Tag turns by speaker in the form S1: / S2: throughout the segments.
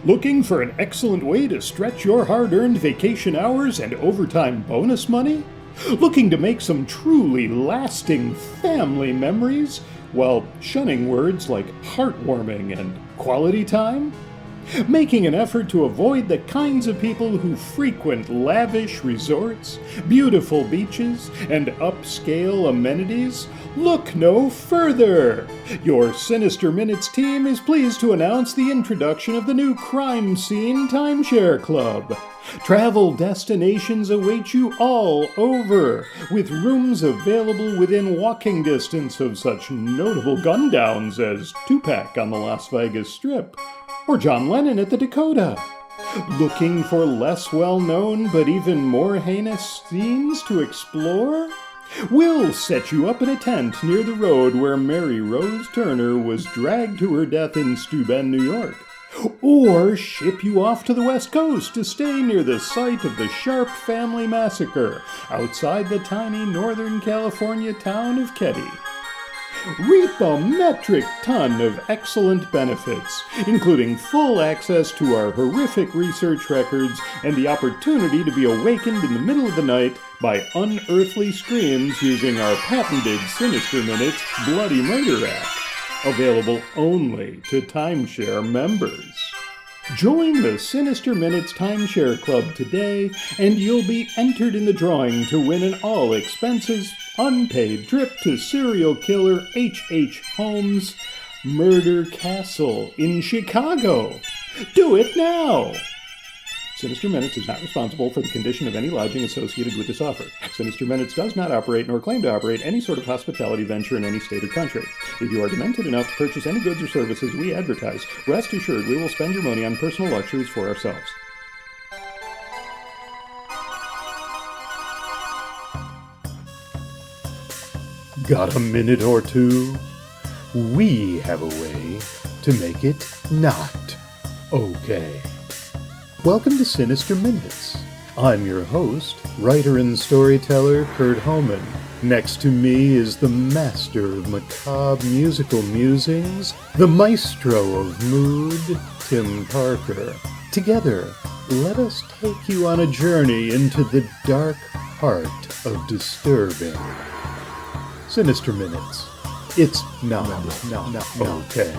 S1: Looking for an excellent way to stretch your hard-earned vacation hours and overtime bonus money? Looking to make some truly lasting family memories while shunning words like heartwarming and quality time? Making an effort to avoid the kinds of people who frequent lavish resorts, beautiful beaches, and upscale amenities? Look no further! Your Sinister Minutes team is pleased to announce the introduction of the new Crime Scene Timeshare Club. Travel destinations await you all over, with rooms available within walking distance of such notable gundowns as Tupac on the Las Vegas Strip, or John Lennon at the Dakota. Looking for less well-known but even more heinous scenes to explore? We'll set you up in a tent near the road where Mary Rose Turner was dragged to her death in Steuben, New York. Or ship you off to the West Coast to stay near the site of the Sharp family massacre outside the tiny Northern California town of Ketty. Reap a metric ton of excellent benefits, including full access to our horrific research records and the opportunity to be awakened in the middle of the night by unearthly screams using our patented Sinister Minutes Bloody Murder app, available only to timeshare members. Join the Sinister Minutes Timeshare Club today, and you'll be entered in the drawing to win an all-expenses, unpaid trip to serial killer H.H. Holmes' Murder Castle in Chicago. Do it now! Sinister Minutes is not responsible for the condition of any lodging associated with this offer. Sinister Minutes does not operate nor claim to operate any sort of hospitality venture in any state or country. If you are demented enough to purchase any goods or services we advertise, rest assured we will spend your money on personal luxuries for ourselves. Got a minute or two? We have a way to make it not okay. Welcome to Sinister Minutes. I'm your host, writer and storyteller Kurt Homan. Next to me is the master of macabre musical musings, the maestro of mood, Tim Parker. Together, let us take you on a journey into the dark heart of disturbing. Sinister Minutes. It's not okay.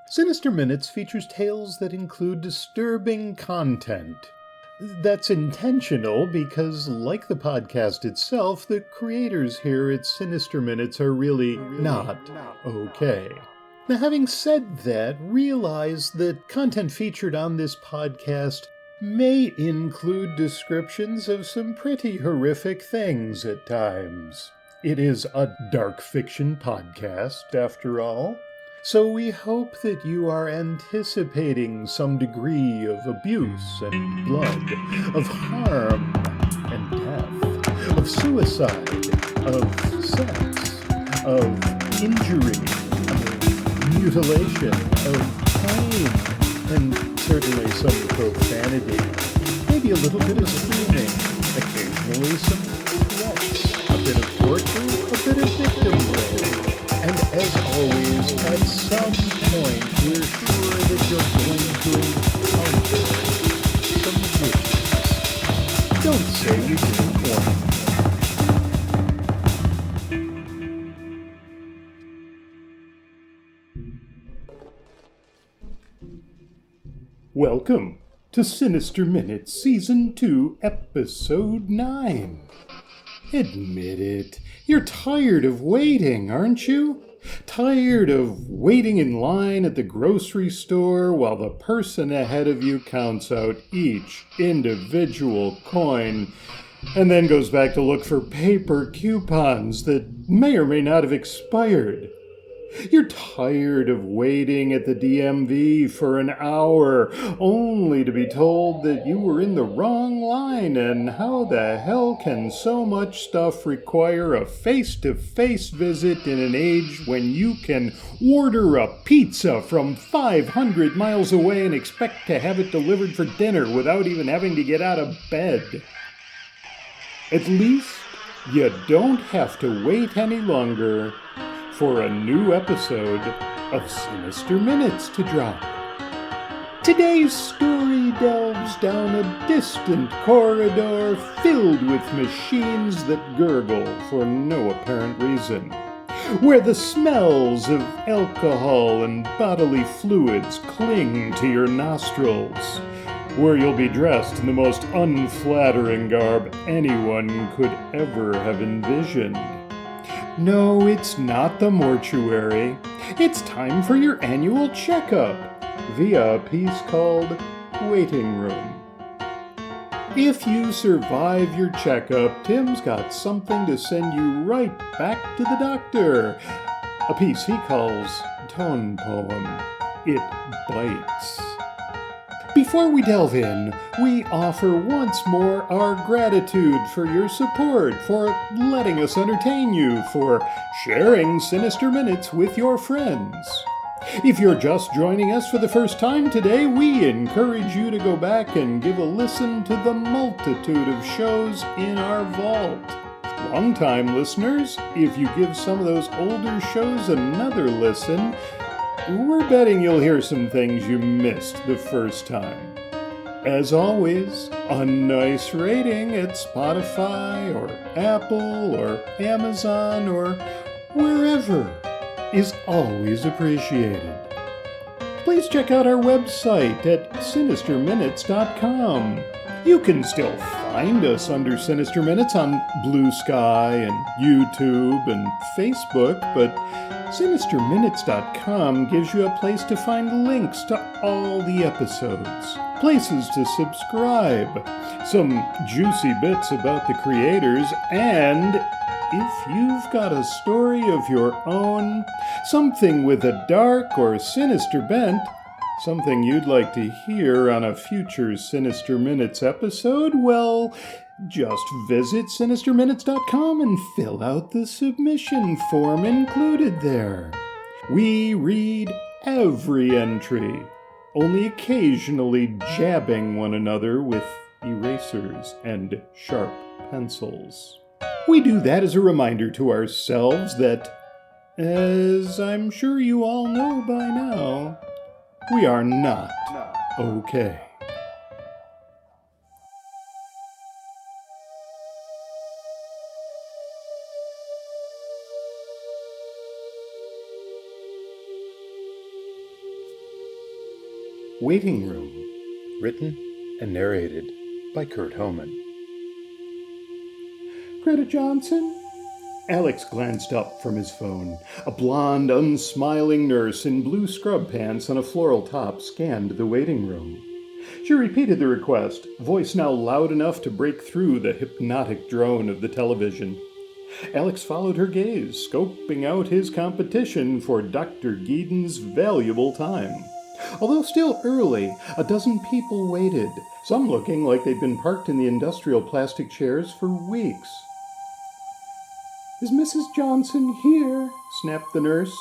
S1: Sinister Minutes features tales that include disturbing content. That's intentional because, like the podcast itself, the creators here at Sinister Minutes are really not okay. Now, having said that, realize that content featured on this podcast may include descriptions of some pretty horrific things at times. It is a dark fiction podcast, after all. So we hope that you are anticipating some degree of abuse and blood, of harm and death, of suicide, of sex, of injury, of mutilation, of pain, and certainly some profanity, maybe a little bit of screaming, occasionally some threats, a bit of torture, a bit of victim blame. And as always, at some point, we're sure that you're going to encounter some witches. Don't say we didn't warn you. Welcome to Sinister Minutes Season 2, Episode 9. Admit it. You're tired of waiting, aren't you? Tired of waiting in line at the grocery store while the person ahead of you counts out each individual coin and then goes back to look for paper coupons that may or may not have expired. You're tired of waiting at the DMV for an hour, only to be told that you were in the wrong line, and how the hell can so much stuff require a face-to-face visit in an age when you can order a pizza from 500 miles away and expect to have it delivered for dinner without even having to get out of bed? At least you don't have to wait any longer for a new episode of Sinister Minutes to drop. Today's story delves down a distant corridor filled with machines that gurgle for no apparent reason, where the smells of alcohol and bodily fluids cling to your nostrils, where you'll be dressed in the most unflattering garb anyone could ever have envisioned. No, it's not the mortuary. It's time for your annual checkup via a piece called Waiting Room. If you survive your checkup, Tim's got something to send you right back to the doctor. A piece he calls Tone Poem. It bites. Before we delve in, we offer once more our gratitude for your support, for letting us entertain you, for sharing Sinister Minutes with your friends. If you're just joining us for the first time today, we encourage you to go back and give a listen to the multitude of shows in our vault. Longtime listeners, if you give some of those older shows another listen, we're betting you'll hear some things you missed the first time. As always, a nice rating at Spotify or Apple or Amazon or wherever is always appreciated. Please check out our website at sinisterminutes.com. You can still find us under Sinister Minutes on Blue Sky and YouTube and Facebook, but SinisterMinutes.com gives you a place to find links to all the episodes, places to subscribe, some juicy bits about the creators, and if you've got a story of your own, something with a dark or sinister bent, something you'd like to hear on a future Sinister Minutes episode, well, just visit SinisterMinutes.com and fill out the submission form included there. We read every entry, only occasionally jabbing one another with erasers and sharp pencils. We do that as a reminder to ourselves that, as I'm sure you all know by now, we are not okay. Waiting Room, written and narrated by Kurt Homan. Greta Johnson? Alex glanced up from his phone. A blonde, unsmiling nurse in blue scrub pants and a floral top scanned the waiting room. She repeated the request, voice now loud enough to break through the hypnotic drone of the television. Alex followed her gaze, scoping out his competition for Dr. Geedon's valuable time. Although still early, a dozen people waited, some looking like they'd been parked in the industrial plastic chairs for weeks. "Is Mrs. Johnson here?" snapped the nurse.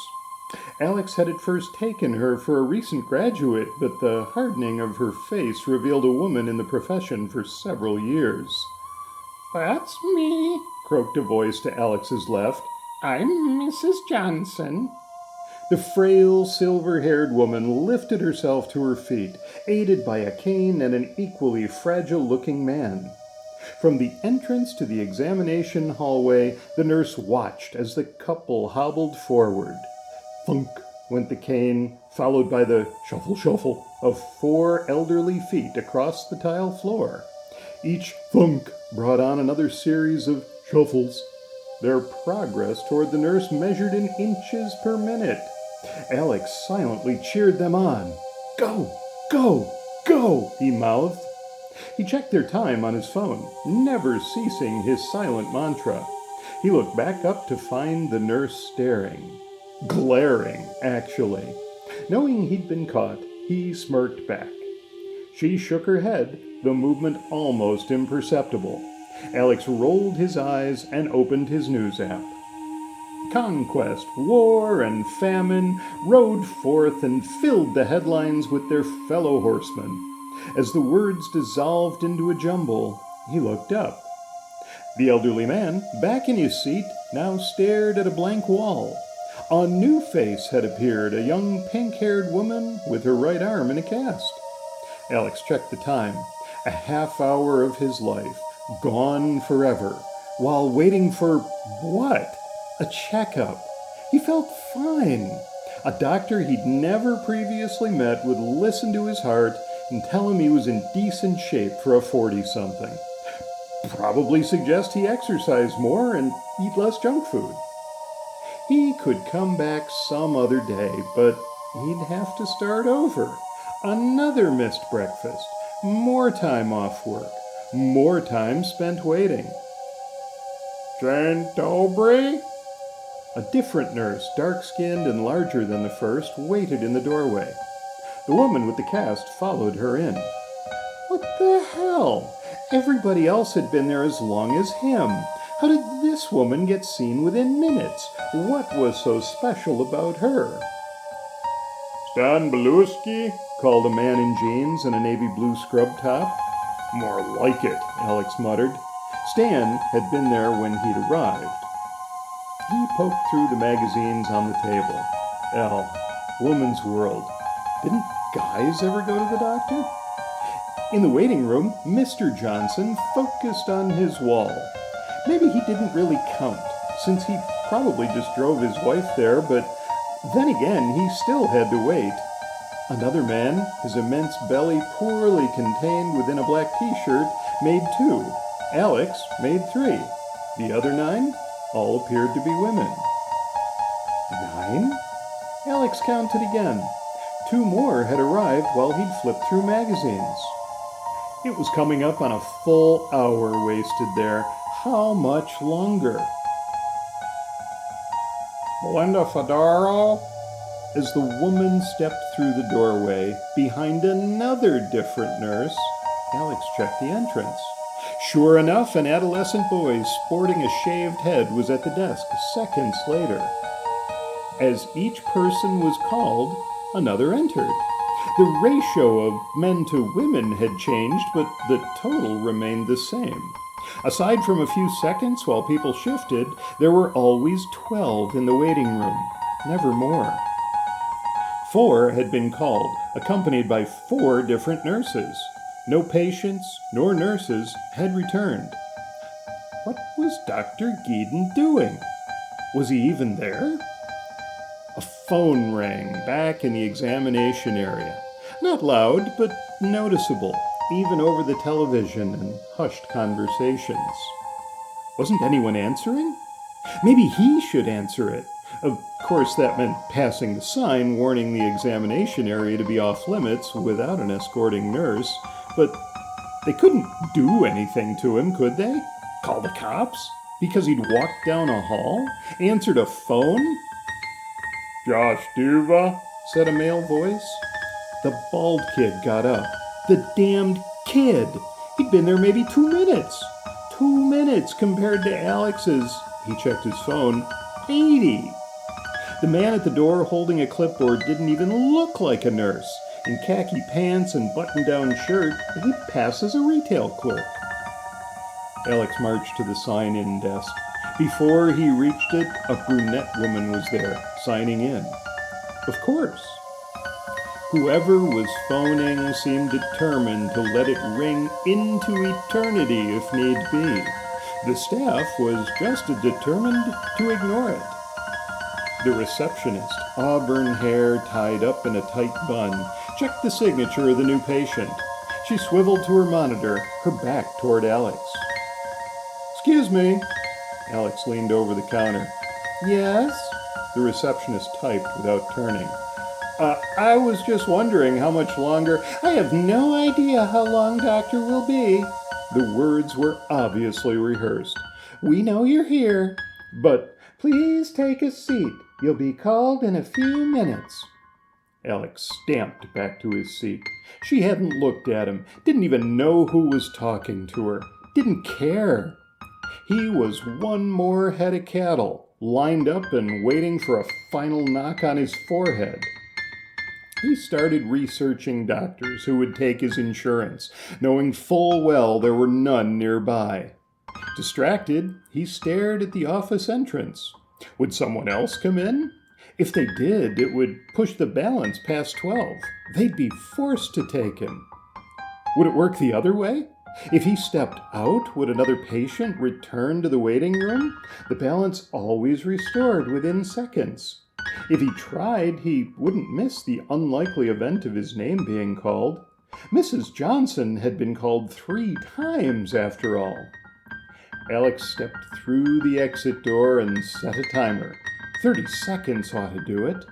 S1: Alex had at first taken her for a recent graduate, but the hardening of her face revealed a woman in the profession for several years. "That's me," croaked a voice to Alex's left. "I'm Mrs. Johnson." The frail, silver-haired woman lifted herself to her feet, aided by a cane and an equally fragile-looking man. From the entrance to the examination hallway, the nurse watched as the couple hobbled forward. Thunk went the cane, followed by the shuffle of 4 elderly feet across the tile floor. Each thunk brought on another series of shuffles. Their progress toward the nurse measured in inches per minute. Alex silently cheered them on. "Go! Go! Go!" he mouthed. He checked their time on his phone, never ceasing his silent mantra. He looked back up to find the nurse staring. Glaring, actually. Knowing he'd been caught, he smirked back. She shook her head, the movement almost imperceptible. Alex rolled his eyes and opened his news app. Conquest, war, and famine rode forth and filled the headlines with their fellow horsemen. As the words dissolved into a jumble, he looked up. The elderly man, back in his seat, now stared at a blank wall. A new face had appeared, a young pink-haired woman with her right arm in a cast. Alex checked the time. A half hour of his life, gone forever, while waiting for what? A checkup. He felt fine. A doctor he'd never previously met would listen to his heart and tell him he was in decent shape for a 40-something. Probably suggest he exercise more and eat less junk food. He could come back some other day, but he'd have to start over. Another missed breakfast, more time off work, more time spent waiting. Jane Dobry? A different nurse, dark-skinned and larger than the first, waited in the doorway. The woman with the cast followed her in. What the hell? Everybody else had been there as long as him. How did this woman get seen within minutes? What was so special about her? Stan Beluski? Called a man in jeans and a navy blue scrub top. More like it, Alex muttered. Stan had been there when he'd arrived. He poked through the magazines on the table. Woman's World. Didn't guys ever go to the doctor? In the waiting room, Mr. Johnson focused on his wall. Maybe he didn't really count, since he probably just drove his wife there, but then again, he still had to wait. Another man, his immense belly poorly contained within a black t-shirt, made 2. Alex made 3. The other 9 all appeared to be women. 9? Alex counted again. 2 more had arrived while he'd flipped through magazines. It was coming up on a full hour wasted there. How much longer? Melinda Fedaro? As the woman stepped through the doorway, behind another different nurse, Alex checked the entrance. Sure enough, an adolescent boy sporting a shaved head was at the desk seconds later. As each person was called, another entered. The ratio of men to women had changed, but the total remained the same. Aside from a few seconds while people shifted, there were always 12 in the waiting room, never more. 4 had been called, accompanied by 4 different nurses. No patients nor nurses had returned. What was Dr. Geeden doing? Was he even there? A phone rang back in the examination area. Not loud, but noticeable, even over the television and hushed conversations. Wasn't anyone answering? Maybe he should answer it. Of course, that meant passing the sign warning the examination area to be off limits without an escorting nurse. But they couldn't do anything to him, could they? Call the cops? Because he'd walked down a hall? Answered a phone? Josh Duva, said a male voice. The bald kid got up. The damned kid! He'd been there maybe 2 minutes. 2 minutes compared to Alex's, he checked his phone, 80. The man at the door holding a clipboard didn't even look like a nurse. In khaki pants and button-down shirt, he'd pass as a retail clerk. Alex marched to the sign-in desk. Before he reached it, a brunette woman was there, signing in. Of course. Whoever was phoning seemed determined to let it ring into eternity if need be. The staff was just as determined to ignore it. The receptionist, auburn hair tied up in a tight bun, checked the signature of the new patient. She swiveled to her monitor, her back toward Alex. Excuse me. Alex leaned over the counter. Yes? The receptionist typed without turning. I was just wondering how much longer. I have no idea how long Doctor will be. The words were obviously rehearsed. We know you're here, but please take a seat. You'll be called in a few minutes." Alex stamped back to his seat. She hadn't looked at him, didn't even know who was talking to her, didn't care. He was one more head of cattle, lined up and waiting for a final knock on his forehead. He started researching doctors who would take his insurance, knowing full well there were none nearby. Distracted, he stared at the office entrance. Would someone else come in? If they did, it would push the balance past 12. They'd be forced to take him. Would it work the other way? If he stepped out, would another patient return to the waiting room? The balance always restored within seconds. If he tried, he wouldn't miss the unlikely event of his name being called. Mrs. Johnson had been called 3 times after all. Alex stepped through the exit door and set a timer. 30 seconds ought to do it.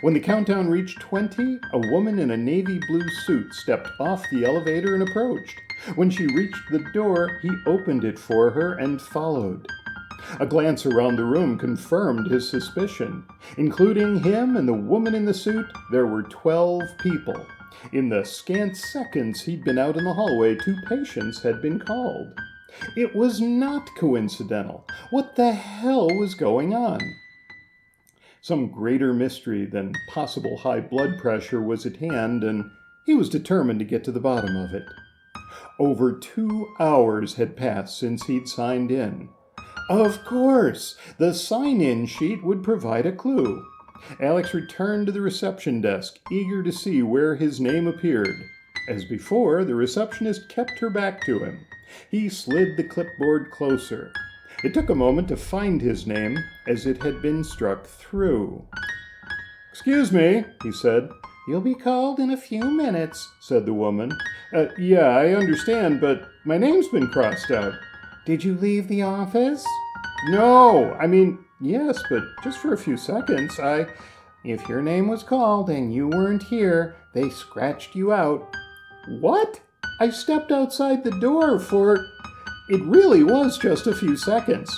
S1: When the countdown reached 20, a woman in a navy blue suit stepped off the elevator and approached. When she reached the door, he opened it for her and followed. A glance around the room confirmed his suspicion. Including him and the woman in the suit, there were 12 people. In the scant seconds he'd been out in the hallway, 2 patients had been called. It was not coincidental. What the hell was going on? Some greater mystery than possible high blood pressure was at hand, and he was determined to get to the bottom of it. Over 2 hours had passed since he'd signed in. Of course, the sign-in sheet would provide a clue. Alex returned to the reception desk, eager to see where his name appeared. As before, the receptionist kept her back to him. He slid the clipboard closer. It took a moment to find his name, as it had been struck through. "Excuse me," he said. "You'll be called in a few minutes," said the woman. Yeah, I understand, but my name's been crossed out." "Did you leave the office?" "No, yes, but just for a few seconds. If your name was called and you weren't here, they scratched you out." "What?" "I stepped outside the door for... It really was just a few seconds."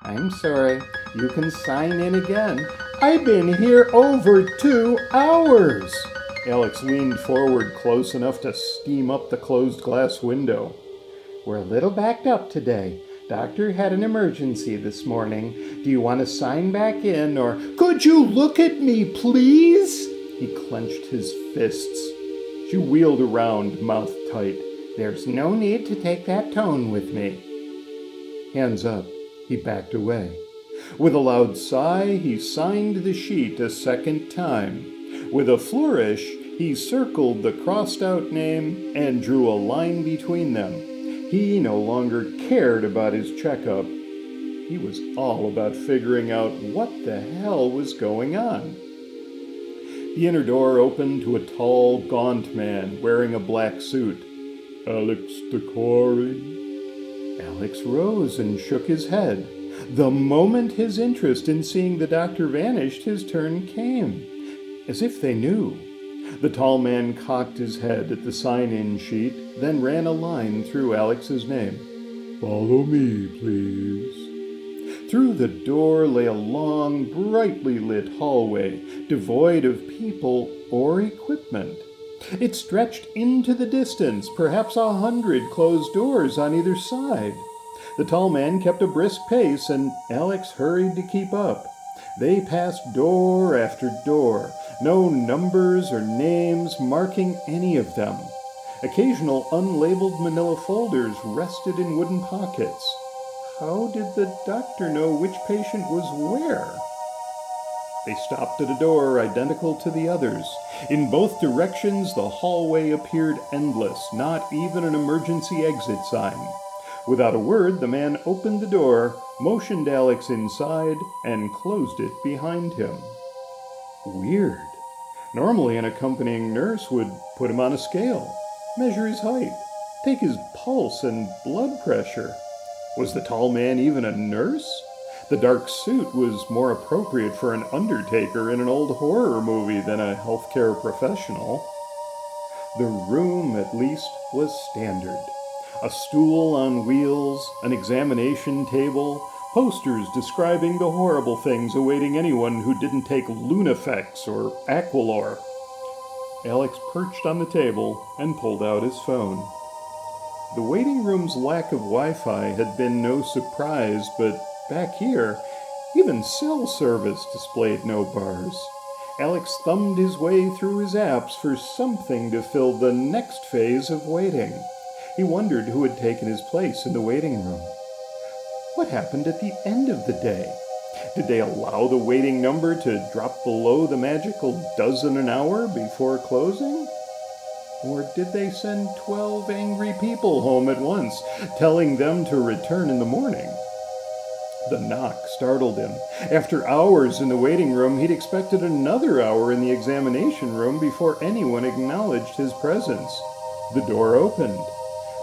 S1: "I'm sorry. You can sign in again." "I've been here over 2 hours." Alex leaned forward close enough to steam up the closed glass window. "We're a little backed up today. Doctor had an emergency this morning. Do you want to sign back in or..." "Could you look at me, please?" He clenched his fists. She wheeled around, mouth tight. "There's no need to take that tone with me." Hands up, he backed away. With a loud sigh, he signed the sheet a second time. With a flourish, he circled the crossed-out name and drew a line between them. He no longer cared about his checkup. He was all about figuring out what the hell was going on. The inner door opened to a tall, gaunt man wearing a black suit. "Alex DeCory?" Alex rose and shook his head. The moment his interest in seeing the doctor vanished, his turn came. As if they knew. The tall man cocked his head at the sign-in sheet, then ran a line through Alex's name. "Follow me, please." Through the door lay a long, brightly lit hallway, devoid of people or equipment. It stretched into the distance, perhaps 100 closed doors on either side. The tall man kept a brisk pace, and Alex hurried to keep up. They passed door after door, no numbers or names marking any of them. Occasional unlabeled manila folders rested in wooden pockets. How did the doctor know which patient was where? They stopped at a door identical to the others. In both directions, the hallway appeared endless, not even an emergency exit sign. Without a word, the man opened the door, motioned Alex inside, and closed it behind him. Weird. Normally, an accompanying nurse would put him on a scale, measure his height, take his pulse and blood pressure. Was the tall man even a nurse? The dark suit was more appropriate for an undertaker in an old horror movie than a healthcare professional. The room, at least, was standard. A stool on wheels, an examination table, posters describing the horrible things awaiting anyone who didn't take Lunafex or Aqualor. Alex perched on the table and pulled out his phone. The waiting room's lack of Wi-Fi had been no surprise, but back here, even cell service displayed no bars. Alex thumbed his way through his apps for something to fill the next phase of waiting. He wondered who had taken his place in the waiting room. What happened at the end of the day? Did they allow the waiting number to drop below the magical dozen an hour before closing? Or did they send 12 angry people home at once, telling them to return in the morning? The knock startled him. After hours in the waiting room, he'd expected another hour in the examination room before anyone acknowledged his presence. The door opened.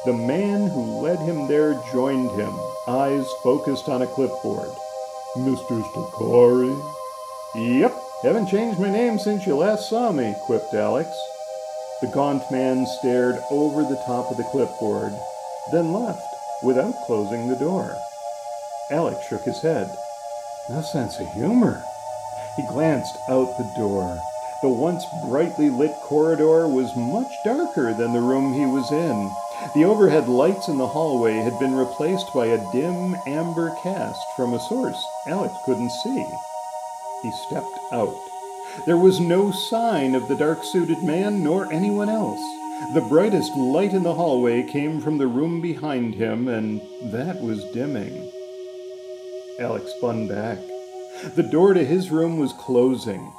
S1: The man who led him there joined him, eyes focused on a clipboard. "Mr. Stakari?" "Yep, haven't changed my name since you last saw me," quipped Alex. The gaunt man stared over the top of the clipboard, then left without closing the door. Alex shook his head. No sense of humor. He glanced out the door. The once brightly lit corridor was much darker than the room he was in. The overhead lights in the hallway had been replaced by a dim amber cast from a source Alex couldn't see. He stepped out. There was no sign of the dark-suited man nor anyone else. The brightest light in the hallway came from the room behind him, and that was dimming. Alex spun back. The door to his room was closing.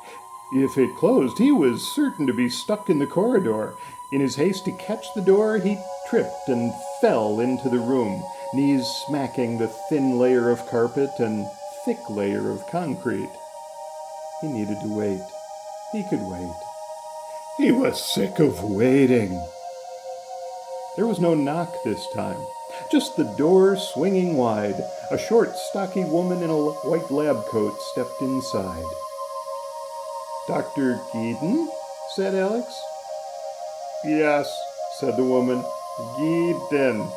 S1: If it closed, he was certain to be stuck in the corridor. In his haste to catch the door, he tripped and fell into the room, knees smacking the thin layer of carpet and thick layer of concrete. He needed to wait. He could wait. He was sick of waiting. There was no knock this time, just the door swinging wide. A short, stocky woman in a white lab coat stepped inside. "Dr. Geeden?" said Alex. "Yes," said the woman. "Geeden."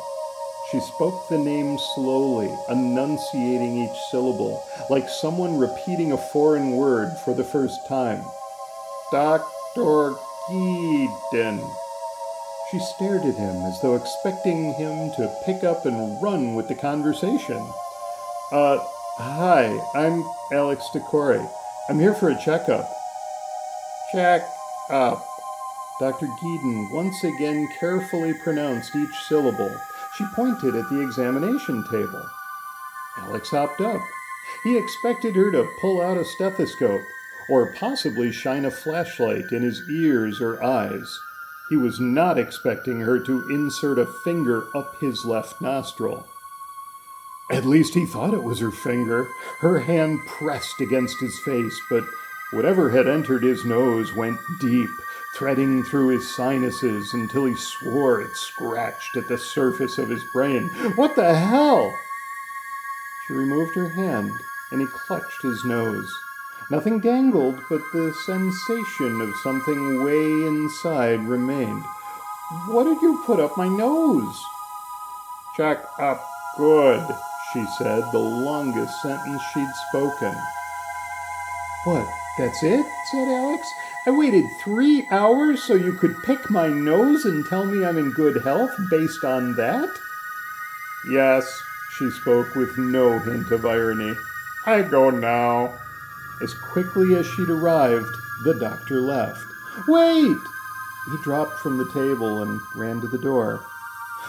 S1: She spoke the name slowly, enunciating each syllable, like someone repeating a foreign word for the first time. "Dr. Geeden." She stared at him as though expecting him to pick up and run with the conversation. Hi, I'm Alex Stakari. I'm here for a checkup." "Check up." Dr. Geeden once again carefully pronounced each syllable. She pointed at the examination table. Alex hopped up. He expected her to pull out a stethoscope, or possibly shine a flashlight in his ears or eyes. He was not expecting her to insert a finger up his left nostril. At least he thought it was her finger. Her hand pressed against his face, but whatever had entered his nose went deep, threading through his sinuses until he swore it scratched at the surface of his brain. What the hell? She removed her hand, and he clutched his nose. Nothing dangled, but the sensation of something way inside remained. "What did you put up my nose?" "Check up good," she said, the longest sentence she'd spoken. "What, that's it?" said Alex. "I waited 3 hours so you could pick my nose and tell me I'm in good health based on that?" "Yes," she spoke with no hint of irony. "I go now." As quickly as she'd arrived, the doctor left. "Wait!" He dropped from the table and ran to the door.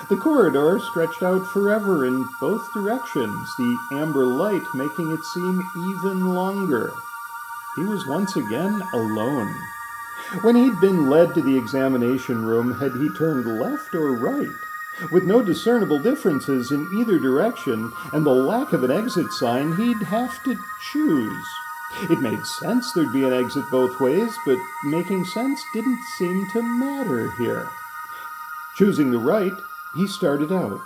S1: The corridor stretched out forever in both directions, the amber light making it seem even longer. He was once again alone. When he'd been led to the examination room, had he turned left or right? With no discernible differences in either direction and the lack of an exit sign, he'd have to choose. It made sense there'd be an exit both ways, but making sense didn't seem to matter here. Choosing the right, he started out.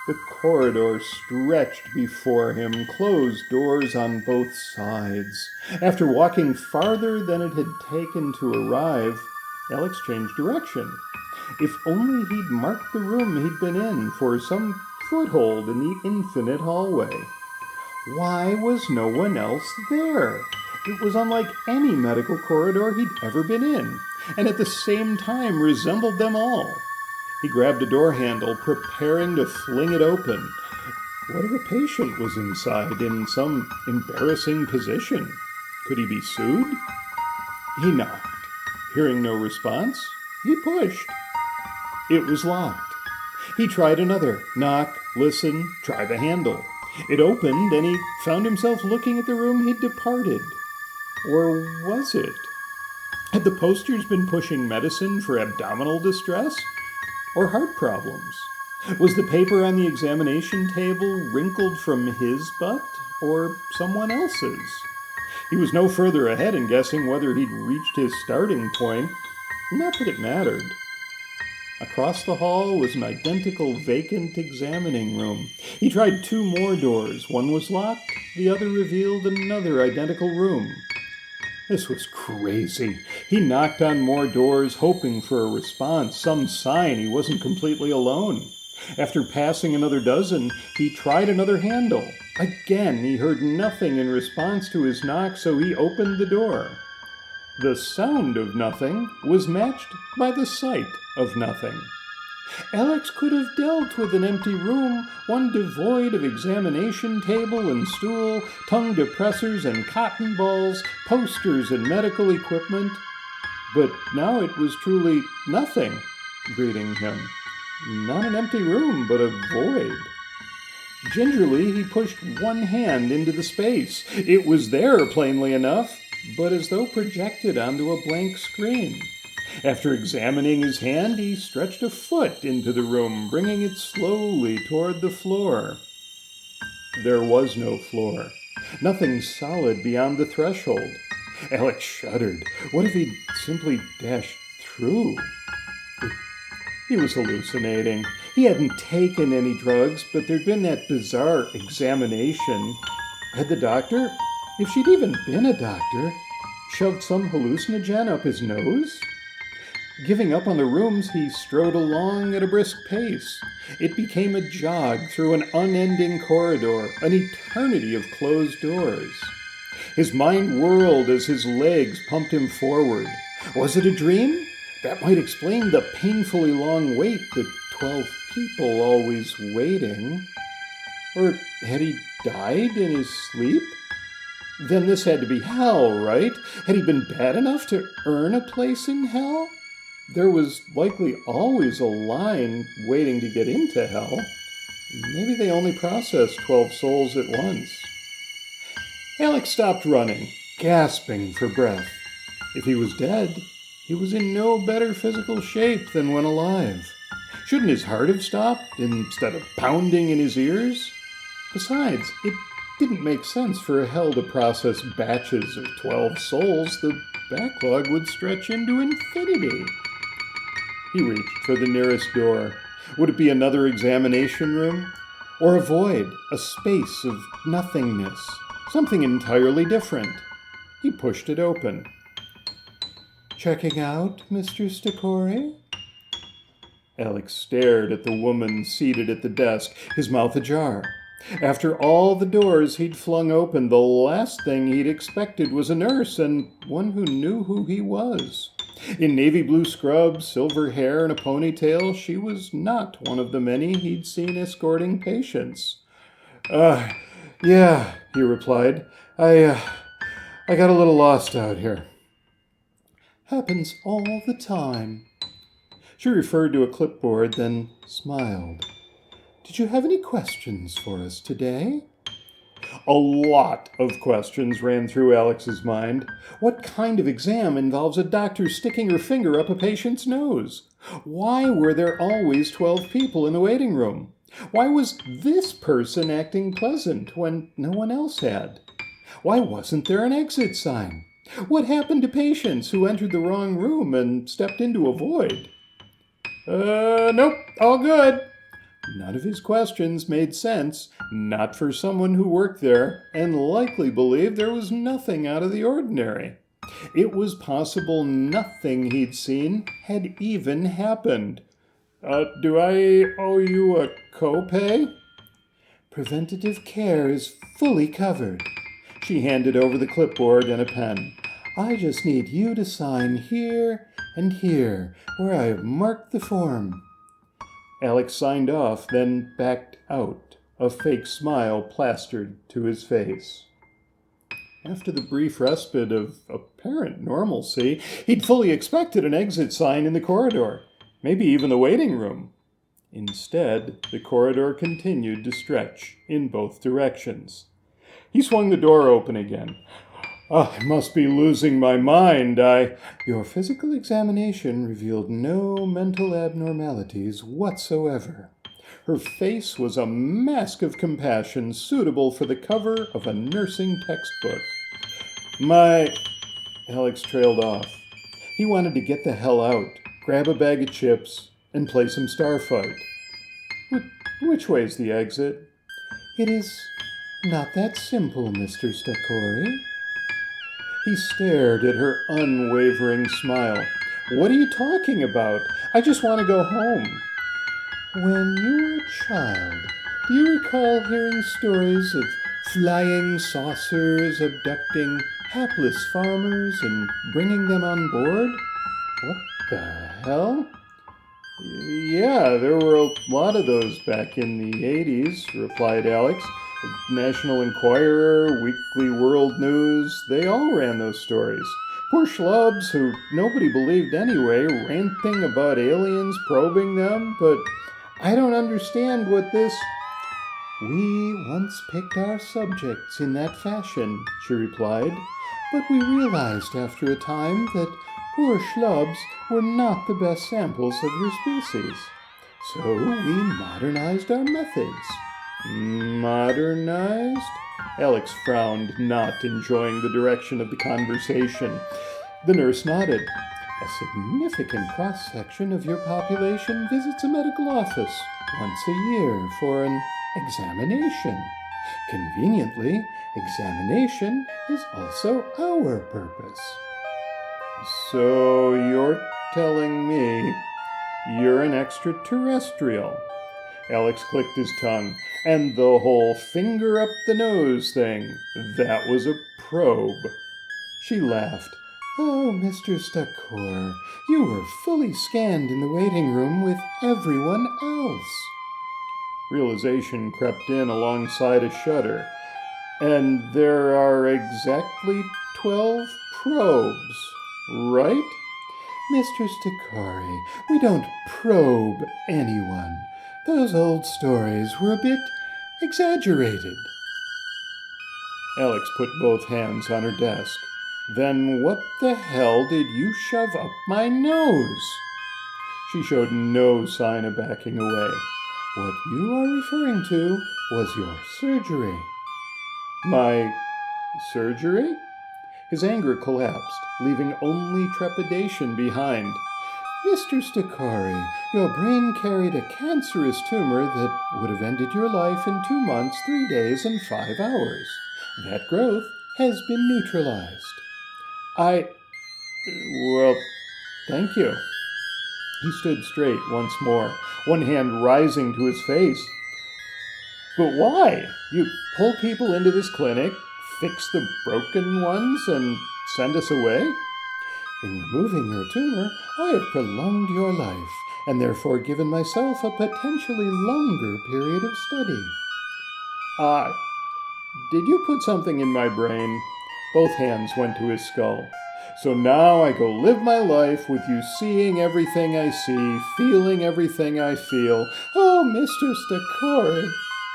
S1: The corridor stretched before him, closed doors on both sides. After walking farther than it had taken to arrive, Alex changed direction. If only he'd marked the room he'd been in for some foothold in the infinite hallway. Why was no one else there? It was unlike any medical corridor he'd ever been in, and at the same time resembled them all. He grabbed a door handle, preparing to fling it open. What if a patient was inside in some embarrassing position? Could he be sued? He knocked. Hearing no response, he pushed. It was locked. He tried another. Knock, listen, try the handle. It opened, and he found himself looking at the room he'd departed. Or was it? Had the posters been pushing medicine for abdominal distress? Or heart problems? Was the paper on the examination table wrinkled from his butt or someone else's? He was no further ahead in guessing whether he'd reached his starting point. Not that it mattered. Across the hall was an identical vacant examining room. He tried 2 more doors. One was locked, the other revealed another identical room. This was crazy. He knocked on more doors, hoping for a response, some sign he wasn't completely alone. After passing another dozen, he tried another handle. Again, he heard nothing in response to his knock, so he opened the door. The sound of nothing was matched by the sight of nothing. Alex could have dealt with an empty room, one devoid of examination table and stool, tongue depressors and cotton balls, posters and medical equipment. But now it was truly nothing greeting him. Not an empty room, but a void. Gingerly, he pushed one hand into the space. It was there, plainly enough, but as though projected onto a blank screen. After examining his hand, he stretched a foot into the room, bringing it slowly toward the floor. There was no floor. Nothing solid beyond the threshold. Alex shuddered. What if he'd simply dashed through? He was hallucinating. He hadn't taken any drugs, but there'd been that bizarre examination. Had the doctor, if she'd even been a doctor, shoved some hallucinogen up his nose? Giving up on the rooms, he strode along at a brisk pace. It became a jog through an unending corridor, an eternity of closed doors. His mind whirled as his legs pumped him forward. Was it a dream? That might explain the painfully long wait, the 12 people always waiting. Or had he died in his sleep? Then this had to be hell, right? Had he been bad enough to earn a place in hell? There was likely always a line waiting to get into hell. Maybe they only processed 12 souls at once. Alex stopped running, gasping for breath. If he was dead, he was in no better physical shape than when alive. Shouldn't his heart have stopped instead of pounding in his ears? Besides, it didn't make sense for hell to process batches of 12 souls. The backlog would stretch into infinity. He reached for the nearest door. Would it be another examination room? Or a void, a space of nothingness, something entirely different? He pushed it open. "Checking out, Mr. Stakori?" Alex stared at the woman seated at the desk, his mouth ajar. After all the doors he'd flung open, the last thing he'd expected was a nurse, and one who knew who he was. In navy blue scrubs, silver hair, and a ponytail, she was not one of the many he'd seen escorting patients. Yeah, he replied. I got a little lost out here." "Happens all the time." She referred to a clipboard, then smiled. "Did you have any questions for us today?" A lot of questions ran through Alex's mind. What kind of exam involves a doctor sticking her finger up a patient's nose? Why were there always 12 people in the waiting room? Why was this person acting pleasant when no one else had? Why wasn't there an exit sign? What happened to patients who entered the wrong room and stepped into a void? Nope, all good. None of his questions made sense, not for someone who worked there and likely believed there was nothing out of the ordinary. It was possible nothing he'd seen had even happened. Do I owe you a copay?" Preventative care is fully covered. She handed over the clipboard and a pen. I just need you to sign here and here, where I have marked the form. Alex signed off, then backed out, a fake smile plastered to his face. After the brief respite of apparent normalcy, he'd fully expected an exit sign in the corridor, maybe even the waiting room. Instead, the corridor continued to stretch in both directions. He swung the door open again. I must be losing my mind. Your physical examination revealed no mental abnormalities whatsoever. Her face was a mask of compassion suitable for the cover of a nursing textbook. Alex trailed off. He wanted to get the hell out, grab a bag of chips, and play some Starfight. Which way's the exit? It is not that simple, Mr. Stakori. He stared at her unwavering smile. What are you talking about? I just want to go home. When you were a child, do you recall hearing stories of flying saucers abducting hapless farmers and bringing them on board? What the hell? Yeah, there were a lot of those back in the 80s, replied Alex. National Enquirer, Weekly World News, they all ran those stories. Poor schlubs who nobody believed anyway, ranting about aliens probing them, but I don't understand what this... We once picked our subjects in that fashion, she replied, but we realized after a time that poor schlubs were not the best samples of your species. So we modernized our methods. Modernized? Alex frowned, not enjoying the direction of the conversation. The nurse nodded. A significant cross-section of your population visits a medical office once a year for an examination. Conveniently, examination is also our purpose. So you're telling me you're an extraterrestrial? Alex clicked his tongue. And the whole finger up the nose thing, that was a probe. She laughed. Oh, Mr. Stakor, you were fully scanned in the waiting room with everyone else. Realization crept in alongside a shudder. And there are exactly 12 probes, right? Mr. Stakori, we don't probe anyone. Those old stories were a bit exaggerated. Alex put both hands on her desk. Then what the hell did you shove up my nose? She showed no sign of backing away. What you are referring to was your surgery. My surgery? His anger collapsed, leaving only trepidation behind. Mr. Stakori, your brain carried a cancerous tumor that would have ended your life in 2 months, 3 days, and 5 hours. That growth has been neutralized. Well, thank you. He stood straight once more, one hand rising to his face. But why? You pull people into this clinic, fix the broken ones, and send us away? In removing your tumor, I have prolonged your life, and therefore given myself a potentially longer period of study. Did you put something in my brain? Both hands went to his skull. So now I go live my life with you seeing everything I see, feeling everything I feel. Oh, Mr. Stakori!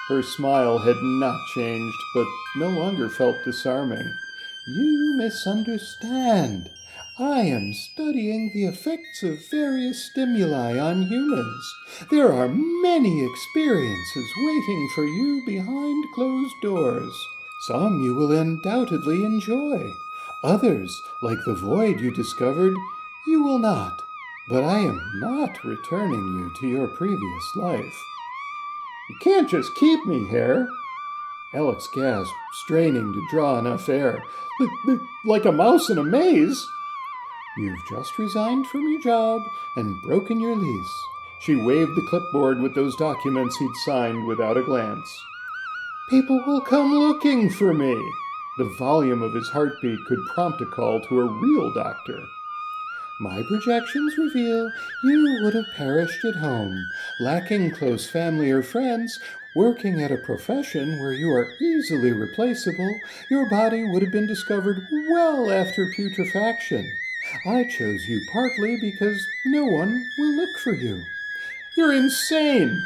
S1: Her smile had not changed, but no longer felt disarming. You misunderstand. I am studying the effects of various stimuli on humans. There are many experiences waiting for you behind closed doors. Some you will undoubtedly enjoy. Others, like the void you discovered, you will not. But I am not returning you to your previous life. You can't just keep me here. Alex gasped, straining to draw enough air. Like a mouse in a maze. You've just resigned from your job and broken your lease. She waved the clipboard with those documents he'd signed without a glance. People will come looking for me. The volume of his heartbeat could prompt a call to a real doctor. My projections reveal you would have perished at home, lacking close family or friends, working at a profession where you are easily replaceable. Your body would have been discovered well after putrefaction. I chose you partly because no one will look for you. You're insane!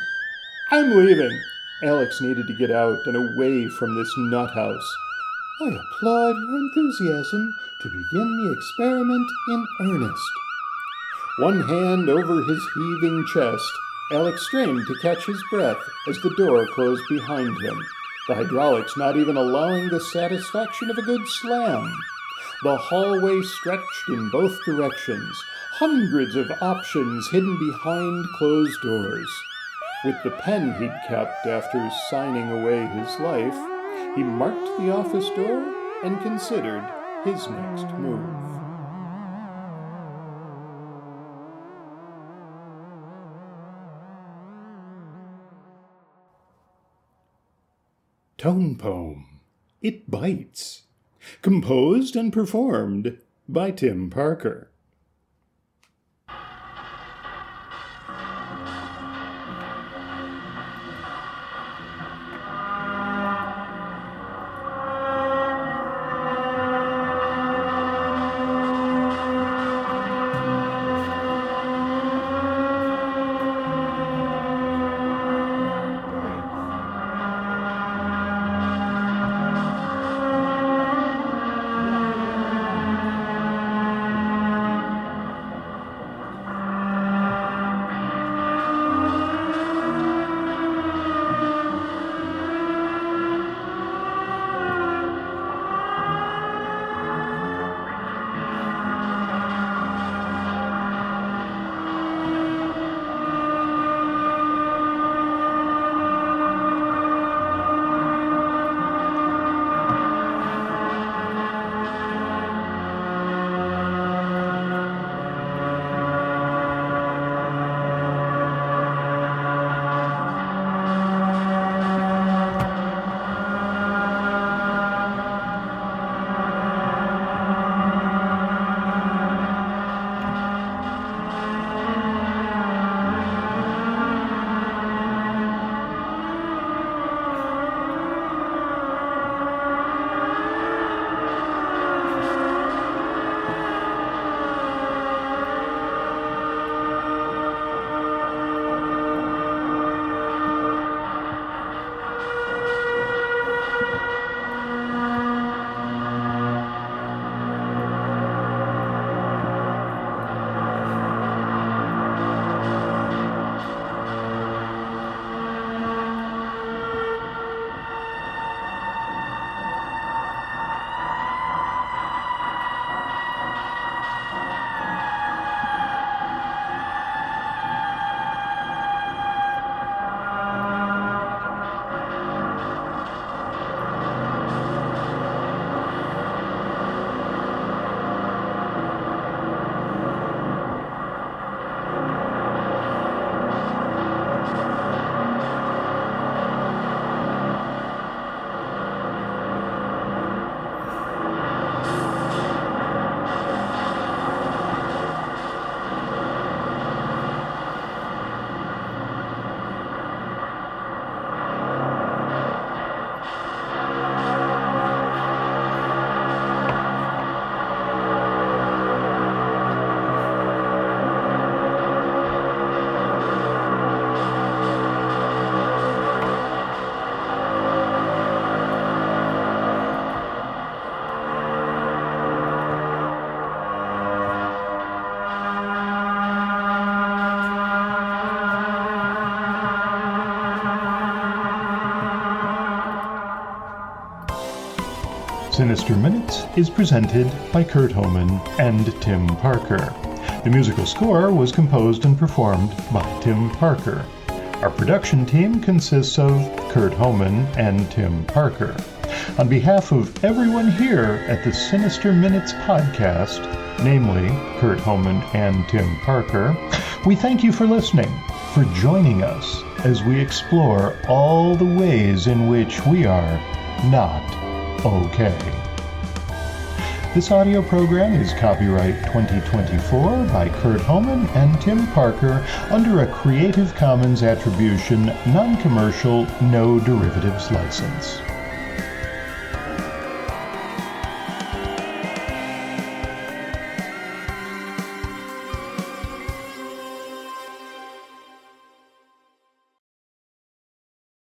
S1: I'm leaving. Alex needed to get out and away from this nut house. I applaud your enthusiasm to begin the experiment in earnest. One hand over his heaving chest, Alex strained to catch his breath as the door closed behind him, the hydraulics not even allowing the satisfaction of a good slam. The hallway stretched in both directions, hundreds of options hidden behind closed doors. With the pen he'd kept after signing away his life, he marked the office door and considered his next move. Tone Poem, It Bites. Composed and performed by Tim Parker. Sinister Minutes is presented by Kurt Homan and Tim Parker. The musical score was composed and performed by Tim Parker. Our production team consists of Kurt Homan and Tim Parker. On behalf of everyone here at the Sinister Minutes podcast, namely Kurt Homan and Tim Parker, we thank you for listening, for joining us
S2: as we explore all the ways in which we are not okay. This audio program is copyright 2024 by Kurt Homan and Tim Parker under a Creative Commons Attribution, Non-Commercial, No Derivatives license.